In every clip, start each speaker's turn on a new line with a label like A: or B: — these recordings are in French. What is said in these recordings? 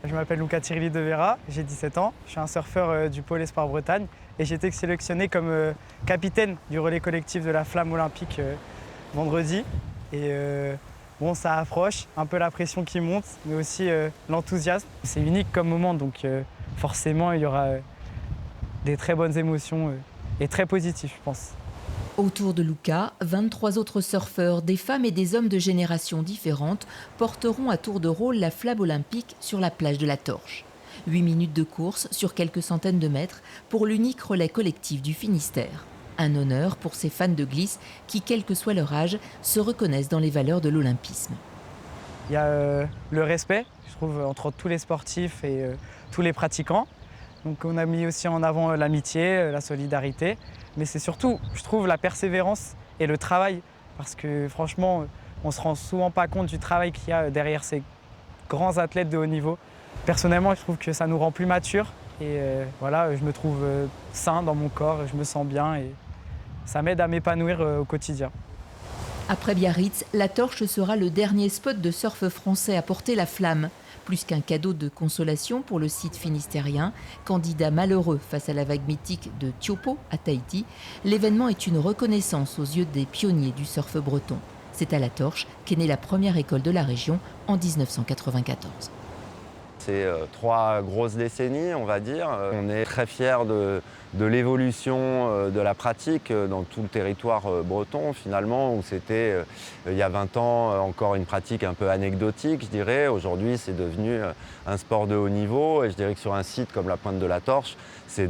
A: Je m'appelle Luca Tirli de Vera, j'ai 17 ans. Je suis un surfeur du Pôle Espoir Bretagne et j'ai été sélectionné comme capitaine du relais collectif de la Flamme olympique vendredi. Et bon, ça approche, un peu la pression qui monte, mais aussi l'enthousiasme. C'est unique comme moment, donc forcément, il y aura des très bonnes émotions et très positives, je pense.
B: Autour de Luca, 23 autres surfeurs, des femmes et des hommes de générations différentes, porteront à tour de rôle la flamme olympique sur la plage de la Torche. 8 minutes de course sur quelques centaines de mètres pour l'unique relais collectif du Finistère. Un honneur pour ces fans de glisse qui, quel que soit leur âge, se reconnaissent dans les valeurs de l'olympisme.
A: Il y a le respect, je trouve, entre tous les sportifs et tous les pratiquants. Donc on a mis aussi en avant l'amitié, la solidarité, mais c'est surtout, je trouve, la persévérance et le travail, parce que franchement, on ne se rend souvent pas compte du travail qu'il y a derrière ces grands athlètes de haut niveau. Personnellement, je trouve que ça nous rend plus matures et voilà, je me trouve sain dans mon corps, je me sens bien et ça m'aide à m'épanouir au quotidien.
B: Après Biarritz, la Torche sera le dernier spot de surf français à porter la flamme. Plus qu'un cadeau de consolation pour le site finistérien, candidat malheureux face à la vague mythique de Tiopo à Tahiti, l'événement est une reconnaissance aux yeux des pionniers du surf breton. C'est à la Torche qu'est née la première école de la région en 1994.
C: C'est 3 grosses décennies, on va dire. On est très fiers de l'évolution de la pratique dans tout le territoire breton, finalement, où c'était, il y a 20 ans, encore une pratique un peu anecdotique, je dirais. Aujourd'hui, c'est devenu un sport de haut niveau. Et je dirais que sur un site comme la Pointe de la Torche, c'est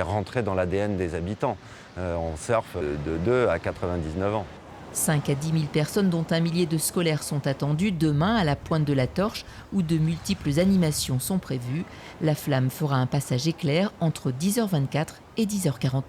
C: rentré dans l'ADN des habitants. On surfe de 2 à 99 ans.
B: 5 à 10 000 personnes, dont un millier de scolaires, sont attendues demain à la Pointe de la Torche, où de multiples animations sont prévues. La flamme fera un passage éclair entre 10h24 et 10h49.